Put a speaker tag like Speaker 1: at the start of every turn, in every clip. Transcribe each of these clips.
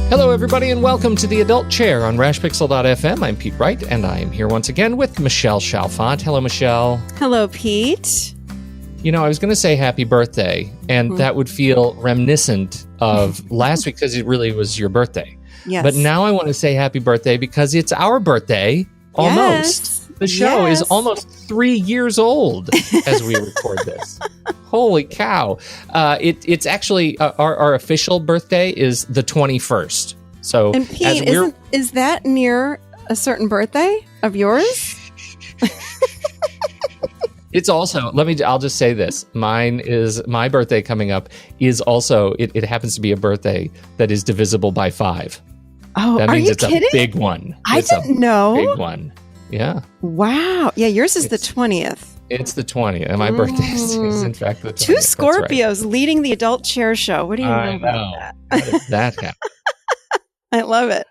Speaker 1: Hello, everybody, and welcome to the Adult Chair on rashpixel.fm. I'm Pete Wright, and I am here once again with Michelle Chalfant. Hello, Michelle.
Speaker 2: Hello, Pete.
Speaker 1: You know, I was going to say happy birthday, and that would feel reminiscent of last week because it really was your birthday.
Speaker 2: Yes.
Speaker 1: But now I want to say happy birthday because it's our birthday almost.
Speaker 2: Yes.
Speaker 1: The show is almost 3 years old as we record this. Holy cow. It's actually, our official birthday is the 21st. So,
Speaker 2: and Pete, is that near a certain birthday of yours?
Speaker 1: It's also, I'll just say this. My birthday coming up is also, it happens to be a birthday that is divisible by 5.
Speaker 2: Oh,
Speaker 1: that means
Speaker 2: are you
Speaker 1: it's
Speaker 2: kidding?
Speaker 1: A big one.
Speaker 2: I didn't know.
Speaker 1: Big one. Yeah.
Speaker 2: Wow. Yeah, yours is the 20th.
Speaker 1: It's the 20th, and my birthday is in fact the 20th.
Speaker 2: 2 Scorpios leading the Adult Chair show. What do you know about that?
Speaker 1: How did that happen?
Speaker 2: I love it.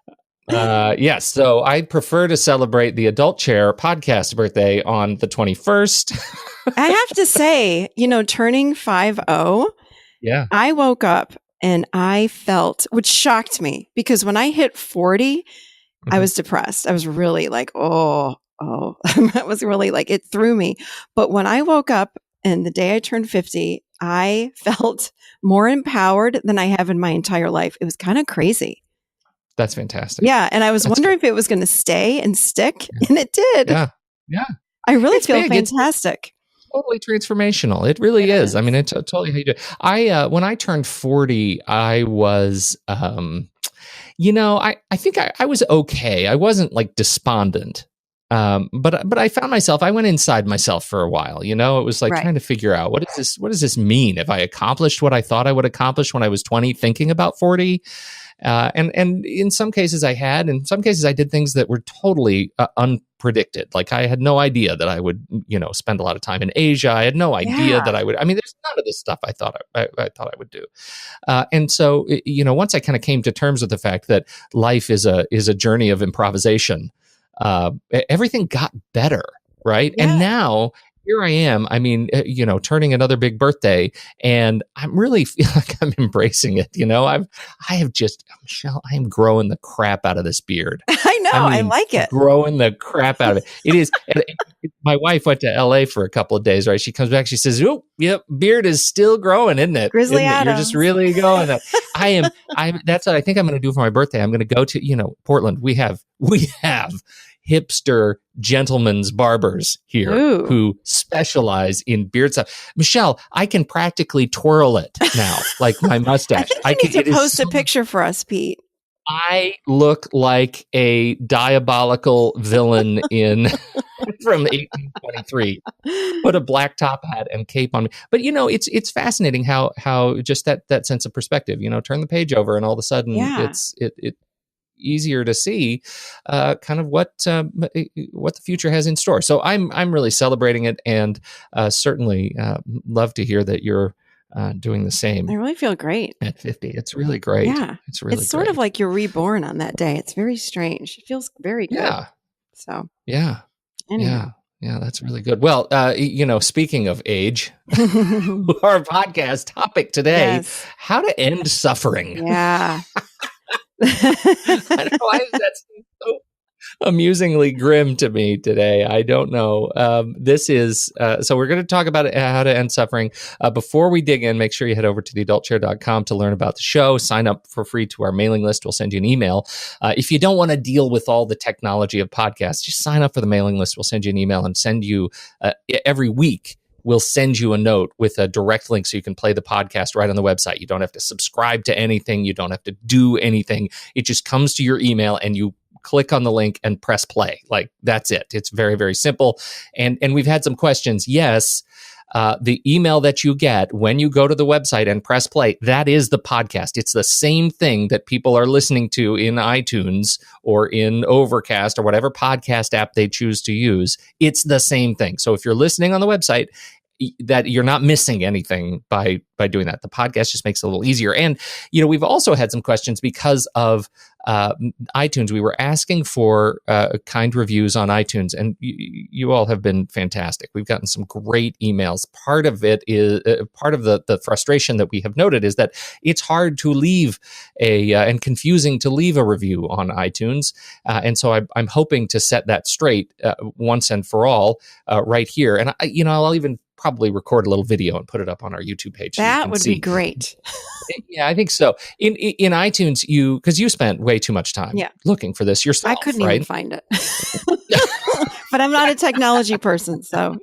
Speaker 1: Yes, so I prefer to celebrate the Adult Chair podcast birthday on the 21st.
Speaker 2: I have to say, turning 50,
Speaker 1: yeah,
Speaker 2: I woke up and I felt, which shocked me, because when I hit 40, I was depressed. I was really like, oh, that was really like, it threw me. But when I woke up and the day I turned 50, I felt more empowered than I have in my entire life. It was kind of crazy.
Speaker 1: That's fantastic.
Speaker 2: Yeah. And I was wondering if it was going to stay and stick, and it did.
Speaker 1: Yeah. Yeah.
Speaker 2: I really feel fantastic.
Speaker 1: It's totally transformational. It really is. I mean, it's totally how you do it. When I turned 40, I was, I think I was okay. I wasn't like despondent. But I found myself, I went inside myself for a while, it was like trying to figure out what does this mean? Have I accomplished what I thought I would accomplish when I was 20, thinking about 40? And in some cases I had, in some cases I did things that were totally unpredicted. Like I had no idea that I would, spend a lot of time in Asia. I had no idea that I would, there's none of this stuff I thought I would do. And so, once I kind of came to terms with the fact that life is a journey of improvisation, everything got better. Right. Yeah. And now here I am, turning another big birthday, and I really feel like I'm embracing it. Michelle, I am growing the crap out of this beard.
Speaker 2: I know. I like it.
Speaker 1: Growing the crap out of it. It is. My wife went to LA for a couple of days, right? She comes back, she says, oh, yep, beard is still growing, isn't it?
Speaker 2: Grizzly
Speaker 1: isn't
Speaker 2: Adams.
Speaker 1: You're just really going. That's what I think I'm going to do for my birthday. I'm going to go to, Portland. We have hipster gentlemen's barbers here who specialize in beard stuff. Michelle, I can practically twirl it now, like my mustache.
Speaker 2: I think you need to post a picture for us, Pete.
Speaker 1: I look like a diabolical villain from 1823. Put a black top hat and cape on me. But it's fascinating how just that sense of perspective. Turn the page over, and all of a sudden it's easier to see kind of what the future has in store. So I'm really celebrating it, and certainly love to hear that you're doing the same.
Speaker 2: I really feel great
Speaker 1: at 50. It's really great.
Speaker 2: Yeah, it's sort of like you're reborn on that day. It's very strange. It feels very good.
Speaker 1: Yeah.
Speaker 2: So
Speaker 1: yeah.
Speaker 2: anyway.
Speaker 1: Yeah, that's really good. Well, speaking of age, our podcast topic today: how to end suffering.
Speaker 2: Yeah.
Speaker 1: I know, why is that so amusingly grim to me today? I don't know. This is so we're going to talk about how to end suffering. Before we dig in, make sure you head over to theadultchair.com to learn about the show. Sign up for free to our mailing list. We'll send you an email. If you don't want to deal with all the technology of podcasts, just sign up for the mailing list. We'll send you an email and send you every week. We'll send you a note with a direct link so you can play the podcast right on the website. You don't have to subscribe to anything. You don't have to do anything. It just comes to your email, and you click on the link and press play. Like, that's it. It's very, very simple. And we've had some questions. Yes, the email that you get when you go to the website and press play, that is the podcast. It's the same thing that people are listening to in iTunes or in Overcast or whatever podcast app they choose to use. It's the same thing. So if you're listening on the website, that you're not missing anything by doing that. The podcast just makes it a little easier. And, we've also had some questions because of iTunes. We were asking for kind reviews on iTunes, and you all have been fantastic. We've gotten some great emails. Part of it is part of the frustration that we have noted is that it's hard to leave and confusing to leave a review on iTunes, and so I'm hoping to set that straight once and for all right here. And I'll even probably record a little video and put it up on our YouTube page.
Speaker 2: That would be great.
Speaker 1: Yeah, I think so. In iTunes, because you spent way too much time looking for this yourself.
Speaker 2: I couldn't even find it. But I'm not a technology person, so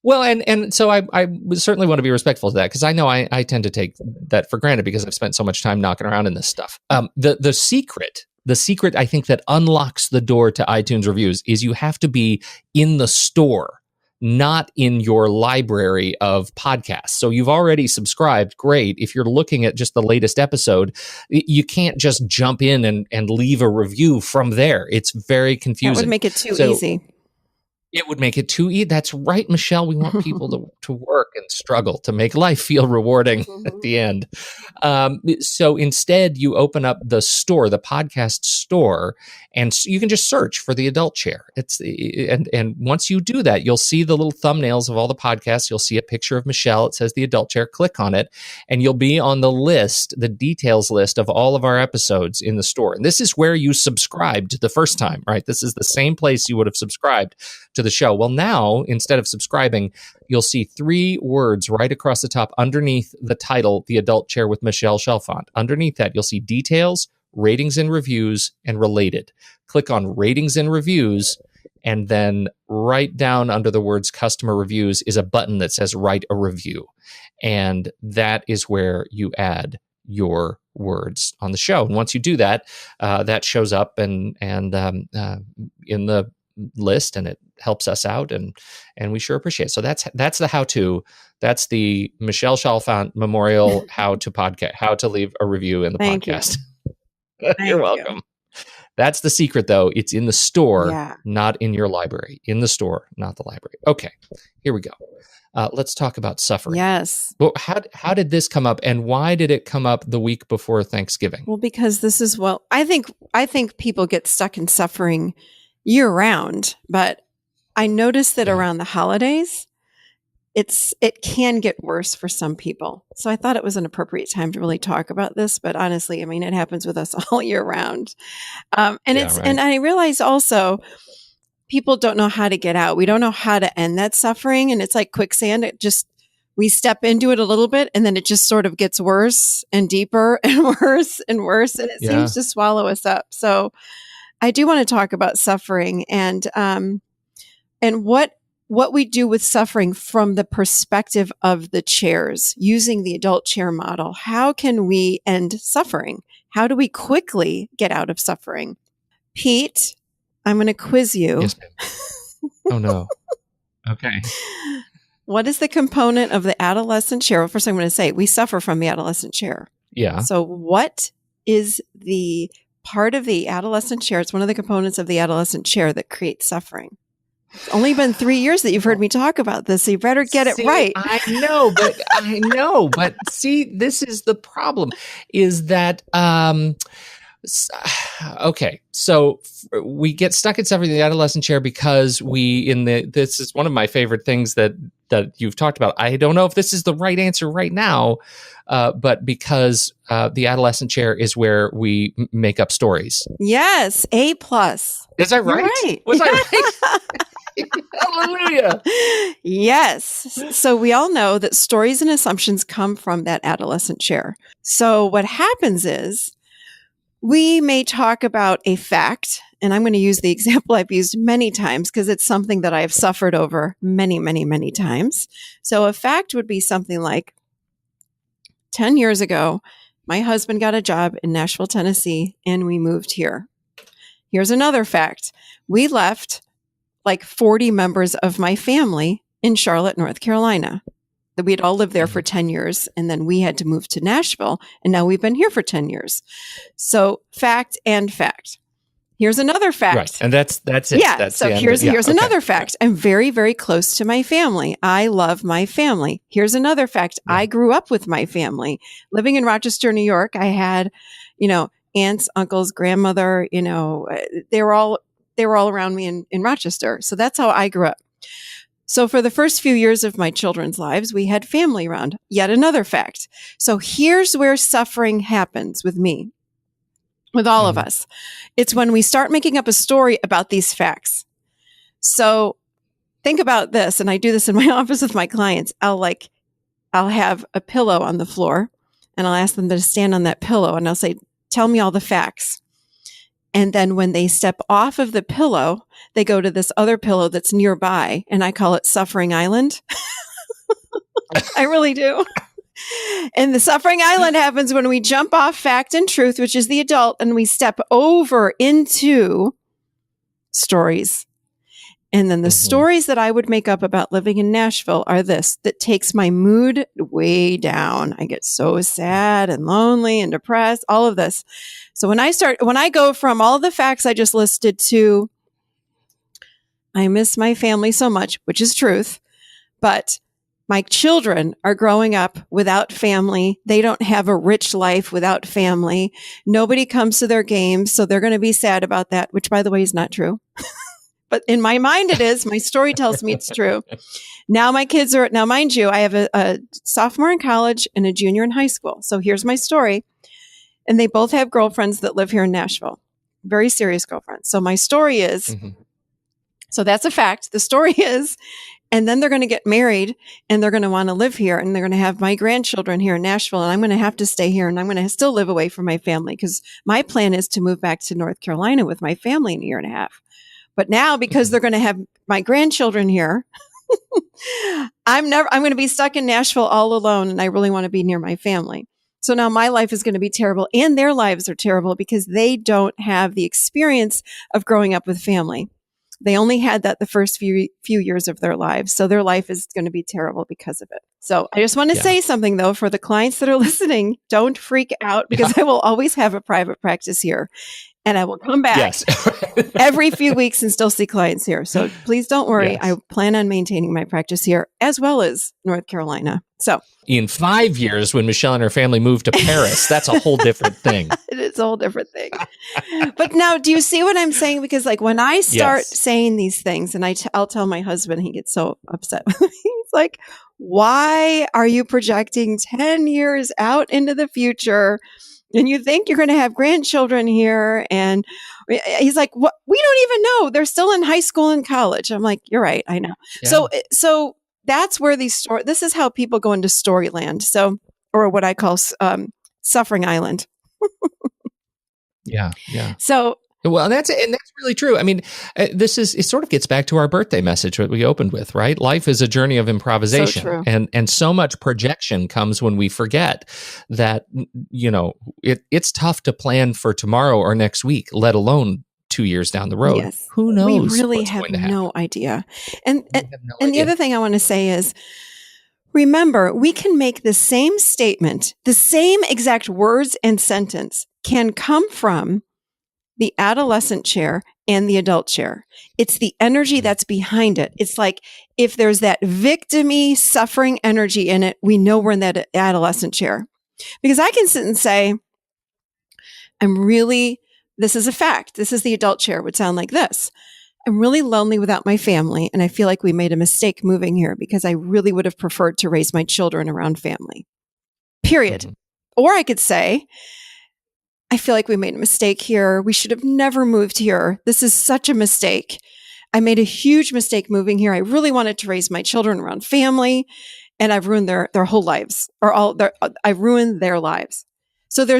Speaker 1: Well, and so I certainly want to be respectful to that, because I know I tend to take that for granted because I've spent so much time knocking around in this stuff. The secret I think that unlocks the door to iTunes reviews is you have to be in the store, not in your library of podcasts. So you've already subscribed. Great. If you're looking at just the latest episode, you can't just jump in and leave a review from there. It's very confusing.
Speaker 2: That would make it too easy.
Speaker 1: It would make it too easy. That's right, Michelle. We want people to work and struggle to make life feel rewarding at the end. So instead, you open up the store, the podcast store, and you can just search for the Adult Chair. And once you do that, you'll see the little thumbnails of all the podcasts. You'll see a picture of Michelle. It says the Adult Chair. Click on it, and you'll be on the list, the details list of all of our episodes in the store. And this is where you subscribed the first time, right? This is the same place you would have subscribed to the show. Well, now, instead of subscribing, you'll see 3 words right across the top underneath the title, The Adult Chair with Michelle Chalfant. Underneath that, you'll see details, ratings and reviews, and related. Click on ratings and reviews, and then right down under the words customer reviews is a button that says write a review. And that is where you add your words on the show. And once you do that, that shows up and in the list, and it helps us out, and we sure appreciate it. So that's the how-to. That's the Michelle Chalfant Memorial how to leave a review in the podcast. You're welcome. That's the secret, though. It's in the store, not in your library. In the store, not the library. Okay, here we go. Let's talk about suffering.
Speaker 2: Yes.
Speaker 1: Well, how did this come up, and why did it come up the week before Thanksgiving?
Speaker 2: Well, because this is I think people get stuck in suffering year round, but I noticed that around the holidays, it can get worse for some people. So I thought it was an appropriate time to really talk about this. But honestly, I mean, it happens with us all year round. And I realize also people don't know how to get out. We don't know how to end that suffering. And it's like quicksand. We step into it a little bit, and then it just sort of gets worse and deeper and worse and worse. And it seems to swallow us up. So I do want to talk about suffering and what we do with suffering from the perspective of the chairs, using the adult chair model. How can we end suffering? How do we quickly get out of suffering? Pete, I'm going to quiz you.
Speaker 1: Yes, ma'am. Oh, no. Okay.
Speaker 2: What is the component of the adolescent chair? Well, first I'm going to say we suffer from the adolescent chair.
Speaker 1: Yeah.
Speaker 2: So what is the part of the adolescent chair? It's one of the components of the adolescent chair that creates suffering. It's only been 3 years that you've heard me talk about this, so you better get it right.
Speaker 1: I know, but see, this is the problem, is that, okay, so we get stuck in suffering in the adolescent chair because this is one of my favorite things that you've talked about. I don't know if this is the right answer right now, but because the adolescent chair is where we make up stories.
Speaker 2: Yes, A+.
Speaker 1: Is that right?
Speaker 2: Right.
Speaker 1: Was I right? Hallelujah.
Speaker 2: Yes. So we all know that stories and assumptions come from that adolescent chair. So what happens is we may talk about a fact, and I'm going to use the example I've used many times because it's something that I've suffered over many, many, many times. So a fact would be something like 10 years ago, my husband got a job in Nashville, Tennessee, and we moved here. Here's another fact. We left like 40 members of my family in Charlotte, North Carolina. That we'd all lived there for 10 years, and then we had to move to Nashville, and now we've been here for 10 years. So fact and fact. Here's another fact.
Speaker 1: Right, and that's it.
Speaker 2: Yeah,
Speaker 1: that's
Speaker 2: so here's another fact. I'm very, very close to my family. I love my family. Here's another fact. I grew up with my family. Living in Rochester, New York, I had, aunts, uncles, grandmother, they were all around me in Rochester. So that's how I grew up. So for the first few years of my children's lives, we had family around. Yet another fact. So here's where suffering happens with me, with all of us. It's when we start making up a story about these facts. So think about this, and I do this in my office with my clients. I'll have a pillow on the floor, and I'll ask them to stand on that pillow, and I'll say, tell me all the facts. And then when they step off of the pillow, they go to this other pillow that's nearby, and I call it Suffering Island. I really do. And the Suffering Island happens when we jump off fact and truth, which is the adult, and we step over into stories. And then the stories that I would make up about living in Nashville are that takes my mood way down. I get so sad and lonely and depressed, all of this. So when I go from all the facts I just listed to, I miss my family so much, which is truth, but my children are growing up without family. They don't have a rich life without family. Nobody comes to their games, so they're going to be sad about that, which, by the way, is not true. But in my mind, it is. My story tells me it's true. Now mind you, I have a sophomore in college and a junior in high school. So here's my story. And they both have girlfriends that live here in Nashville. Very serious girlfriends. So my story is, so that's a fact. The story is, and then they're going to get married and they're going to want to live here and they're going to have my grandchildren here in Nashville. And I'm going to have to stay here and I'm going to still live away from my family because my plan is to move back to North Carolina with my family in a year and a half. But now, because they're going to have my grandchildren here, I'm going to be stuck in Nashville all alone. And I really want to be near my family. So now my life is going to be terrible and their lives are terrible because they don't have the experience of growing up with family. They only had that the first few years of their lives. So their life is going to be terrible because of it. So I just want to say something though, for the clients that are listening, don't freak out because I will always have a private practice here. And I will come back every few weeks and still see clients here. So please don't worry. I plan on maintaining my practice here as well as North Carolina. So
Speaker 1: in 5 years, when Michelle and her family move to Paris, that's a whole different thing.
Speaker 2: It is a whole different thing. But now, do you see what I'm saying? Because like when I start saying these things and I'll tell my husband, he gets so upset with me. He's like, why are you projecting 10 years out into the future? And you think you're going to have grandchildren here. And he's like, what? We don't even know. They're still in high school and college. I'm like, you're right. I know. Yeah. So that's where this is how people go into storyland. So, or what I call Suffering Island.
Speaker 1: Yeah.
Speaker 2: So,
Speaker 1: well, that's really true. I mean, it sort of gets back to our birthday message that we opened with, right? Life is a journey of improvisation,
Speaker 2: so true.
Speaker 1: and so much projection comes when we forget that it's tough to plan for tomorrow or next week, let alone 2 years down the road.
Speaker 2: Yes.
Speaker 1: Who knows?
Speaker 2: We really have no idea. And the other thing I want to say is, remember, we can make the same statement, the same exact words and sentence can come from the adolescent chair and the adult chair. It's the energy that's behind it. It's like if there's that victim-y suffering energy in it, we know we're in that adolescent chair. Because I can sit and say, this is a fact. This is the adult chair would sound like this. I'm really lonely without my family, and I feel like we made a mistake moving here because I really would have preferred to raise my children around family. Period. Or I could say, I feel like we made a mistake here. We should have never moved here. This is such a mistake. I made a huge mistake moving here. I really wanted to raise my children around family, and I've ruined their whole lives, I've ruined their lives. So do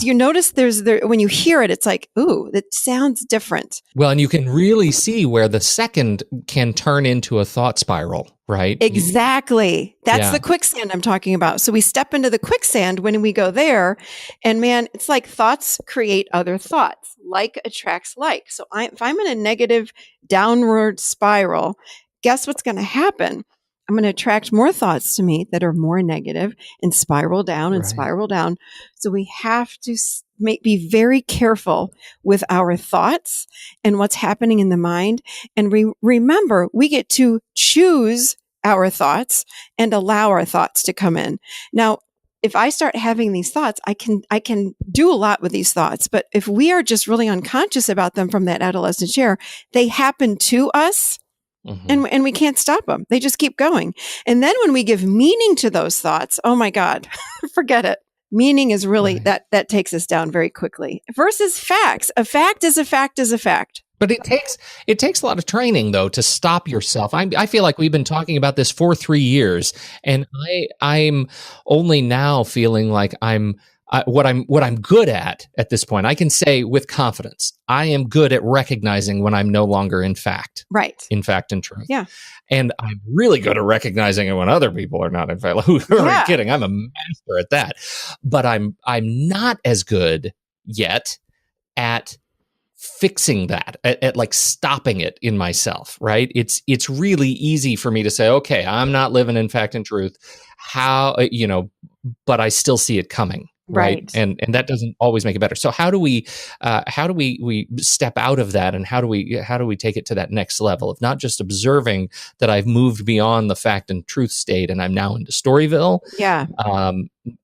Speaker 2: you notice when you hear it, it's like, ooh, that sounds different.
Speaker 1: Well, and you can really see where the second can turn into a thought spiral, right?
Speaker 2: Exactly. That's the quicksand I'm talking about. So we step into the quicksand when we go there, and man, it's like thoughts create other thoughts. Like attracts like. So if I'm in a negative downward spiral, guess what's going to happen? I'm going to attract more thoughts to me that are more negative and spiral down and spiral down. So we have to be very careful with our thoughts and what's happening in the mind. And remember, we get to choose our thoughts and allow our thoughts to come in. Now, if I start having these thoughts, I can do a lot with these thoughts. But if we are just really unconscious about them from that adolescent chair, they happen to us.
Speaker 1: Mm-hmm.
Speaker 2: And we can't stop them. They just keep going. And then when we give meaning to those thoughts, oh my God, forget it. Meaning is really
Speaker 1: Right.
Speaker 2: that takes us down very quickly versus facts. A fact is a fact is a fact.
Speaker 1: But it takes a lot of training though to stop yourself. I feel like we've been talking about this for 3 years, and I'm only now feeling like what I'm good at this point. I can say with confidence, I am good at recognizing when I'm no longer in fact and truth.
Speaker 2: Yeah.
Speaker 1: And I'm really good at recognizing it when other people are not in fact. Who are you kidding? I'm a master at that. But I'm not as good yet at fixing that, at like stopping it in myself, right? It's really easy for me to say, okay, I'm not living in fact and truth. How, but I still see it coming. Right. And that doesn't always make it better. So how do we step out of that, and how do we take it to that next level of not just observing that I've moved beyond the fact and truth state and I'm now into Storyville,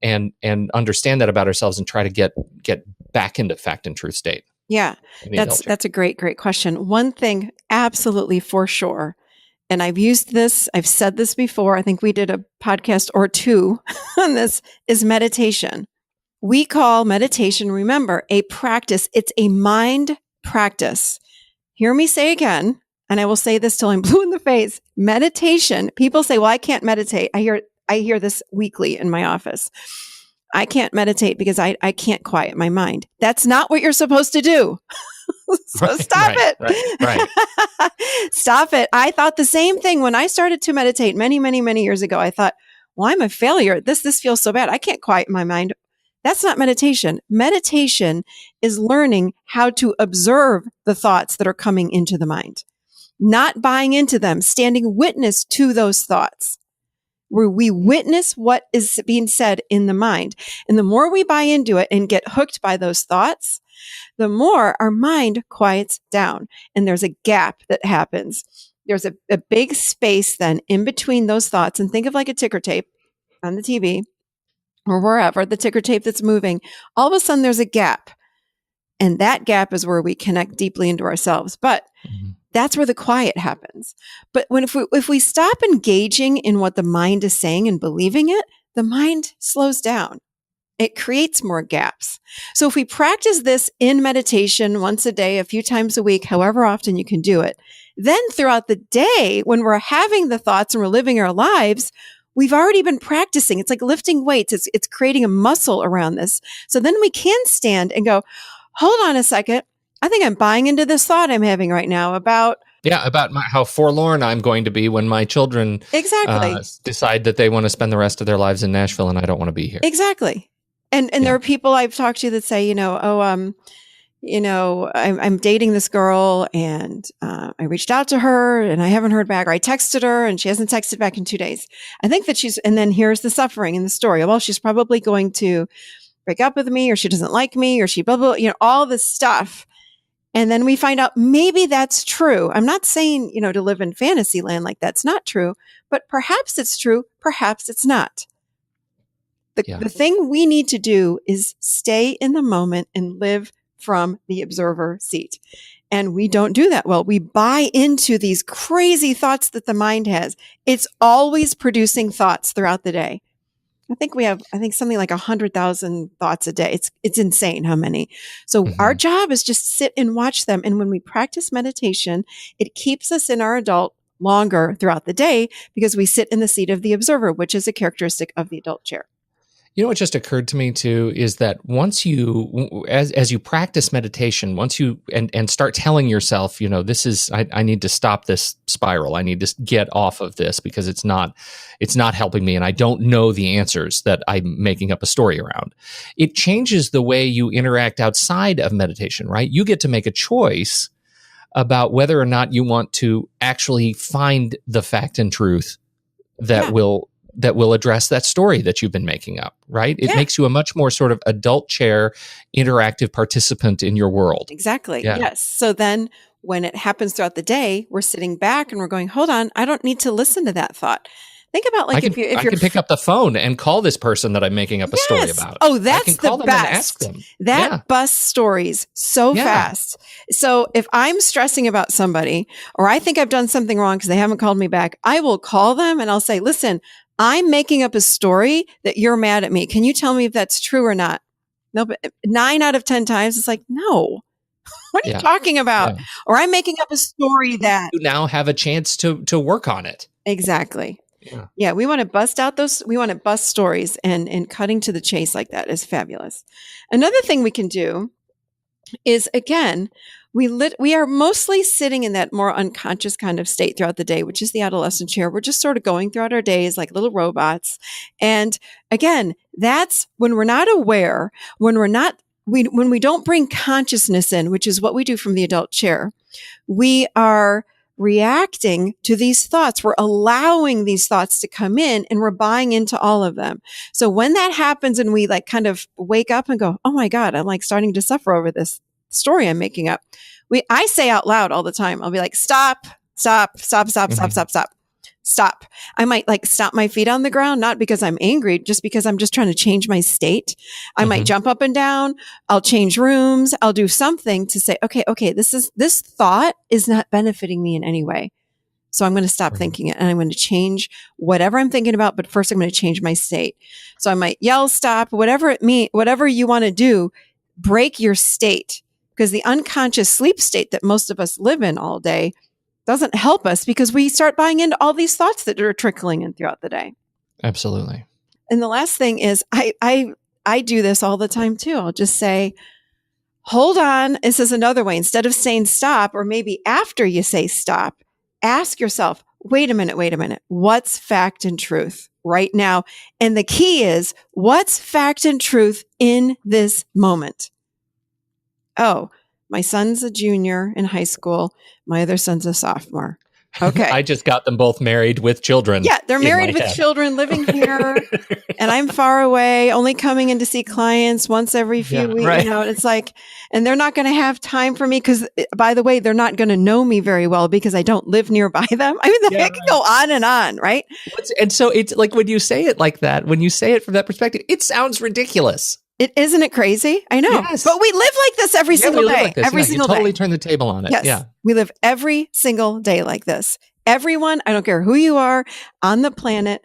Speaker 1: and understand that about ourselves and try to get back into fact and truth state.
Speaker 2: Yeah, that's a great question. One thing absolutely for sure, and I've said this before, I think we did a podcast or two on this, is meditation. We call meditation, remember, a practice. It's a mind practice. Hear me say again, and I will say this till I'm blue in the face. Meditation, people say, well, I can't meditate. I hear this weekly in my office. I can't meditate because I can't quiet my mind. That's not what you're supposed to do. So stop it.
Speaker 1: Right.
Speaker 2: Stop it. I thought the same thing when I started to meditate many, many, many years ago. I thought, well, I'm a failure. This feels so bad. I can't quiet my mind. That's not meditation. Meditation is learning how to observe the thoughts that are coming into the mind, not buying into them, standing witness to those thoughts, where we witness what is being said in the mind. And the more we buy into it and get hooked by those thoughts, the more our mind quiets down. And there's a gap that happens. There's a big space then in between those thoughts. And think of like a ticker tape on the TV or wherever, the ticker tape that's moving. All of a sudden there's a gap. And that gap is where we connect deeply into ourselves. But that's where the quiet happens. But if we stop engaging in what the mind is saying and believing it, the mind slows down. It creates more gaps. So if we practice this in meditation once a day, a few times a week, however often you can do it, then throughout the day, when we're having the thoughts and we're living our lives, we've already been practicing. It's like lifting weights. It's creating a muscle around this. So then we can stand and go, hold on a second. I think I'm buying into this thought I'm having right now about
Speaker 1: how forlorn I'm going to be when my children decide that they want to spend the rest of their lives in Nashville and I don't want to be here.
Speaker 2: Exactly. And there are people I've talked to that say, I'm dating this girl and I reached out to her and I haven't heard back, or I texted her and she hasn't texted back in 2 days. I think that and then here's the suffering in the story. Well, she's probably going to break up with me, or she doesn't like me, or she blah, blah, all this stuff. And then we find out maybe that's true. I'm not saying, to live in fantasy land like that's not true, but perhaps it's true. Perhaps it's not. The thing we need to do is stay in the moment and live from the observer seat. And we don't do that well. We buy into these crazy thoughts that the mind has. It's always producing thoughts throughout the day. I think we have, something like 100,000 thoughts a day. It's insane how many. So our job is just sit and watch them. And when we practice meditation, it keeps us in our adult longer throughout the day because we sit in the seat of the observer, which is a characteristic of the adult chair.
Speaker 1: You know what just occurred to me too is that once you, as you practice meditation, once you and start telling yourself, this is I need to stop this spiral. I need to get off of this because it's not helping me, and I don't know the answers that I'm making up a story around. It changes the way you interact outside of meditation, right? You get to make a choice about whether or not you want to actually find the fact and truth that will address that story that you've been making up, right? It makes you a much more sort of adult chair, interactive participant in your world.
Speaker 2: Exactly. Yeah. Yes. So then when it happens throughout the day, we're sitting back and we're going, hold on, I don't need to listen to that thought. Think about like if
Speaker 1: I
Speaker 2: you're
Speaker 1: can pick up the phone and call this person that I'm making up a story about.
Speaker 2: Oh,
Speaker 1: I
Speaker 2: that's
Speaker 1: can call
Speaker 2: the
Speaker 1: them and ask
Speaker 2: best.
Speaker 1: them.
Speaker 2: That busts stories so fast. So if I'm stressing about somebody or I think I've done something wrong because they haven't called me back, I will call them and I'll say, listen, I'm making up a story that you're mad at me. Can you tell me if that's true or not? No, but 9 out of 10 times it's like, no, what are you talking about?
Speaker 1: Yeah.
Speaker 2: Or I'm making up a story that
Speaker 1: you now have a chance to work on it.
Speaker 2: Exactly.
Speaker 1: Yeah.
Speaker 2: Yeah. We want to bust stories and cutting to the chase like that is fabulous. Another thing we can do is, again, we are mostly sitting in that more unconscious kind of state throughout the day, which is the adolescent chair. We're just sort of going throughout our days like little robots. And again, that's when we're not aware, when we don't bring consciousness in, which is what we do from the adult chair, we are reacting to these thoughts. We're allowing these thoughts to come in and we're buying into all of them. So when that happens and we like kind of wake up and go, oh my God, I'm like starting to suffer over this story I'm making up. I say out loud all the time, I'll be like, stop. Stop. I might like stop my feet on the ground, not because I'm angry, just because I'm just trying to change my state. I might jump up and down. I'll change rooms. I'll do something to say, okay, this thought is not benefiting me in any way. So I'm going to stop thinking it and I'm going to change whatever I'm thinking about. But first I'm going to change my state. So I might yell, stop, whatever you want to do, break your state, because the unconscious sleep state that most of us live in all day doesn't help us because we start buying into all these thoughts that are trickling in throughout the day.
Speaker 1: Absolutely.
Speaker 2: And the last thing is I do this all the time too. I'll just say, hold on. This is another way. Instead of saying stop, or maybe after you say stop, ask yourself, wait a minute. What's fact and truth right now? And the key is, what's fact and truth in this moment? Oh, my son's a junior in high school. My other son's a sophomore. Okay.
Speaker 1: I just got them both married with children.
Speaker 2: Yeah, they're married with children living here. And I'm far away, only coming in to see clients once every few weeks.
Speaker 1: Right.
Speaker 2: You know, it's like, and they're not going to have time for me because, by the way, they're not going to know me very well because I don't live nearby them. I mean, it can go on and on, right?
Speaker 1: And so it's like when you say it like that, when you say it from that perspective, it sounds ridiculous.
Speaker 2: Isn't it crazy? I know.
Speaker 1: Yes.
Speaker 2: But we live like this every single day.
Speaker 1: Like every single day. Totally turn the table on it.
Speaker 2: Yes.
Speaker 1: Yeah.
Speaker 2: We live every single day like this. Everyone, I don't care who you are on the planet,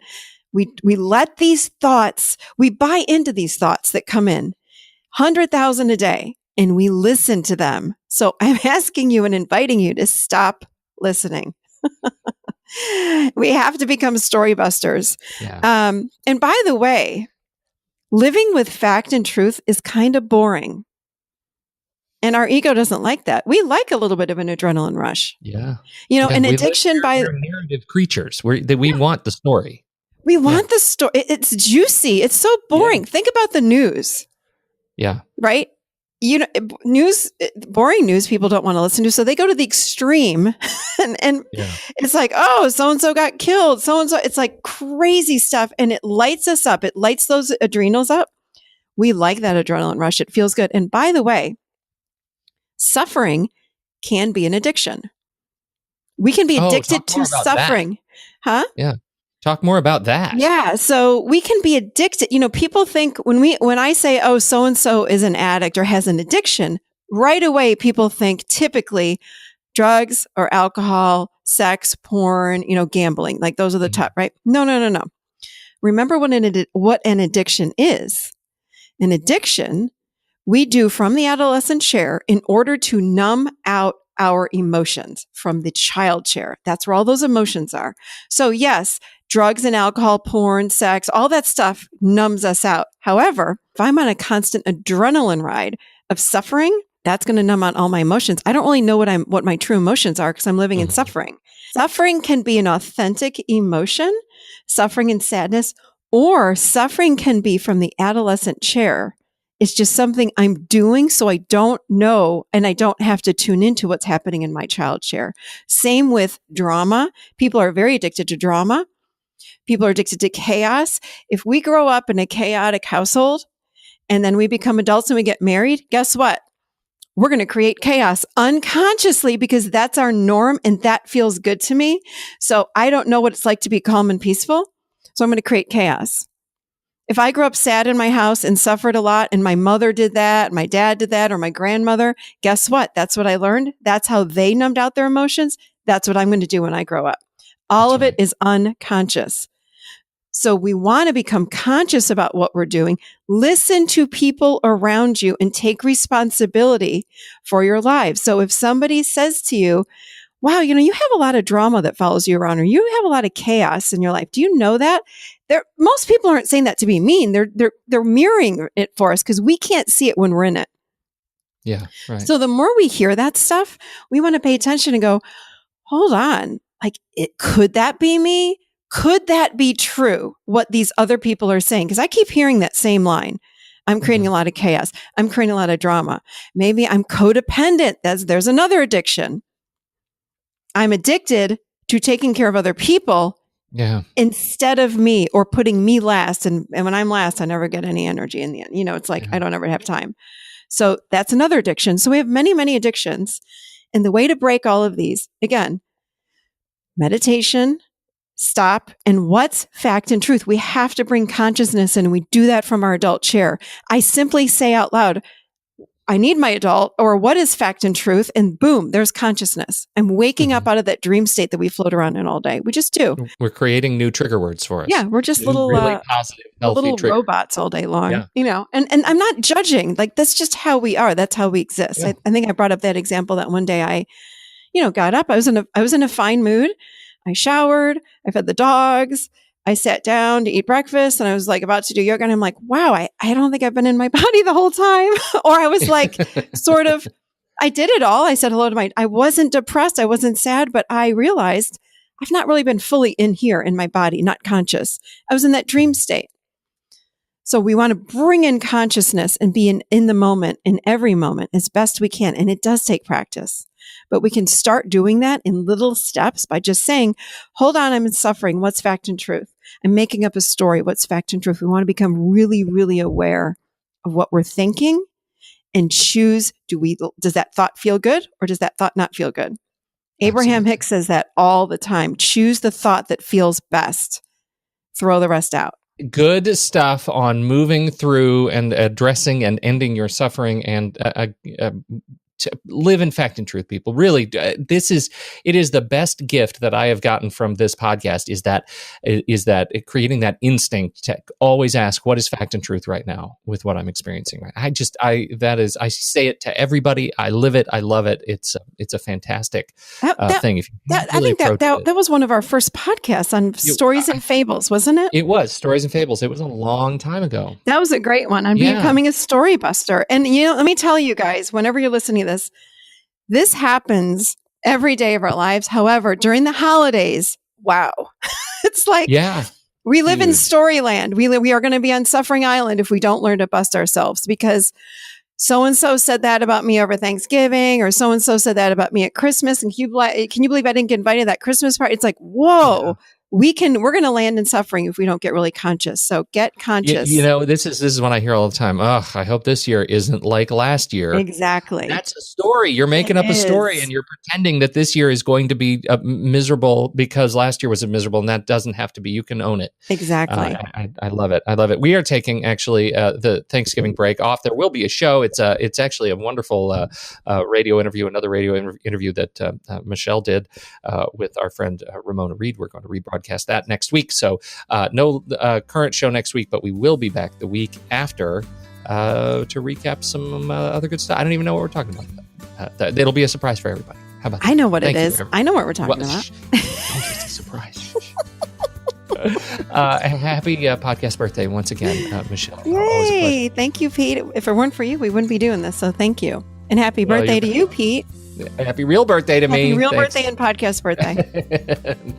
Speaker 2: we let these thoughts, we buy into these thoughts that come in 100,000 a day and we listen to them. So I'm asking you and inviting you to stop listening. We have to become story busters.
Speaker 1: Yeah.
Speaker 2: And by the way, living with fact and truth is kind of boring. And our ego doesn't like that. We like a little bit of an adrenaline rush.
Speaker 1: Yeah.
Speaker 2: You know, an addiction
Speaker 1: we're narrative creatures. We want the story.
Speaker 2: We want the story. It's juicy. It's so boring. Yeah. Think about the news.
Speaker 1: Yeah.
Speaker 2: Right? You know, boring news people don't want to listen to. So they go to the extreme and it's like, oh, so-and-so got killed. So-and-so, it's like crazy stuff. And it lights us up. It lights those adrenals up. We like that adrenaline rush. It feels good. And by the way, suffering can be an addiction. We can be addicted to suffering. Huh?
Speaker 1: Yeah. Talk more about that.
Speaker 2: Yeah. So we can be addicted. You know, people think when I say, oh, so-and-so is an addict or has an addiction, right away, people think typically drugs or alcohol, sex, porn, you know, gambling, like those are the top, right? No. Remember what an addiction is. An addiction we do from the adolescent chair in order to numb out our emotions from the child chair. That's where all those emotions are. So yes, drugs and alcohol, porn, sex, all that stuff numbs us out. However, if I'm on a constant adrenaline ride of suffering, that's going to numb out all my emotions. I don't really know what my true emotions are because I'm living in suffering. Suffering can be an authentic emotion, suffering and sadness, or suffering can be from the adolescent chair. It's just something I'm doing so I don't know and I don't have to tune into what's happening in my child chair. Same with drama. People are very addicted to drama. People are addicted to chaos. If we grow up in a chaotic household and then we become adults and we get married, guess what? We're going to create chaos unconsciously because that's our norm and that feels good to me. So I don't know what it's like to be calm and peaceful. So I'm going to create chaos. If I grew up sad in my house and suffered a lot, and my mother did that, my dad did that, or my grandmother, guess what? That's what I learned. That's how they numbed out their emotions. That's what I'm going to do when I grow up. All of it is unconscious. So we want to become conscious about what we're doing. Listen to people around you and take responsibility for your lives. So if somebody says to you, wow, you have a lot of drama that follows you around, or you have a lot of chaos in your life. Do you know that? Most people aren't saying that to be mean. They're mirroring it for us because we can't see it when we're in it.
Speaker 1: Yeah, right.
Speaker 2: So the more we hear that stuff, we want to pay attention and go, hold on, could that be me? Could that be true, what these other people are saying? Because I keep hearing that same line. I'm creating a lot of chaos. I'm creating a lot of drama. Maybe I'm codependent. There's another addiction. I'm addicted to taking care of other people instead of me, or putting me last. And when I'm last, I never get any energy in the end. It's like, I don't ever have time. So that's another addiction. So we have many, many addictions. And the way to break all of these, again, meditation, stop, and what's fact and truth? We have to bring consciousness in. We do that from our adult chair. I simply say out loud, I need my adult, or what is fact and truth? And boom, there's consciousness. I'm waking up out of that dream state that we float around in all day. We just do.
Speaker 1: We're creating new trigger words for us.
Speaker 2: Yeah, we're just little
Speaker 1: really positive, healthy
Speaker 2: little
Speaker 1: triggers.
Speaker 2: Robots all day long. Yeah. And I'm not judging. That's just how we are. That's how we exist. Yeah. I think I brought up that example that one day I got up. I was in a fine mood. I showered. I fed the dogs. I sat down to eat breakfast, and I was about to do yoga, and I'm like, wow, I don't think I've been in my body the whole time. Or I was I did it all. I said hello to I wasn't depressed. I wasn't sad, but I realized I've not really been fully in here in my body, not conscious. I was in that dream state. So we want to bring in consciousness and be in the moment, in every moment, as best we can. And it does take practice. But we can start doing that in little steps by just saying, hold on, I'm in suffering. What's fact and truth? I'm making up a story. What's fact and truth? We want to become really, really aware of what we're thinking and choose, does that thought feel good, or does that thought not feel good? Abraham Hicks says that all the time. Choose the thought that feels best. Throw the rest out.
Speaker 1: Good stuff on moving through and addressing and ending your suffering, and to live in fact and truth, people. Really, it is the best gift that I have gotten from this podcast, is that creating that instinct to always ask, what is fact and truth right now with what I'm experiencing? Right. I say it to everybody. I live it. I love it. It's a fantastic thing. If you
Speaker 2: I think that was one of our first podcasts on stories and fables, wasn't it?
Speaker 1: It was stories and fables. It was a long time ago.
Speaker 2: That was a great one on becoming a story buster. And let me tell you guys, whenever you're listening to this happens every day of our lives. However, during the holidays, wow, it's like we live in Storyland. We are going to be on Suffering Island if we don't learn to bust ourselves, because so-and-so said that about me over Thanksgiving, or so-and-so said that about me at Christmas. And can you believe I didn't get invited to that Christmas party? It's like, whoa. We're going to land in suffering if we don't get really conscious. So get conscious.
Speaker 1: This is what I hear all the time. I hope this year isn't like last year.
Speaker 2: Exactly.
Speaker 1: That's a story. You're making up a story, and you're pretending that this year is going to be miserable because last year was miserable, and that doesn't have to be. You can own it.
Speaker 2: Exactly.
Speaker 1: I love it. I love it. We are taking actually the Thanksgiving break off. There will be a show. It's actually a wonderful radio interview, another radio interview that Michelle did with our friend Ramona Reed. We're going to rebroadcast that next week. So no current show next week, but we will be back the week after to recap some other good stuff. I don't even know what we're talking about. It'll be a surprise for everybody. How about that?
Speaker 2: I know what it is. I know what we're talking about.
Speaker 1: It's a surprise. Happy podcast birthday once again, Michelle.
Speaker 2: Yay! Thank you, Pete. If it weren't for you, we wouldn't be doing this. So thank you. And happy birthday to you, Pete.
Speaker 1: Happy real birthday to me.
Speaker 2: Happy real birthday and podcast birthday.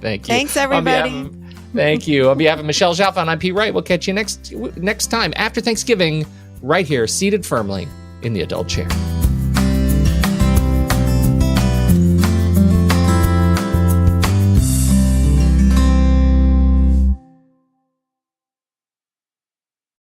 Speaker 1: Thank you.
Speaker 2: Thanks, everybody.
Speaker 1: Thank you. On behalf of Michelle Chalfant, I'm Pete Wright. We'll catch you next time after Thanksgiving, right here, seated firmly in the adult chair.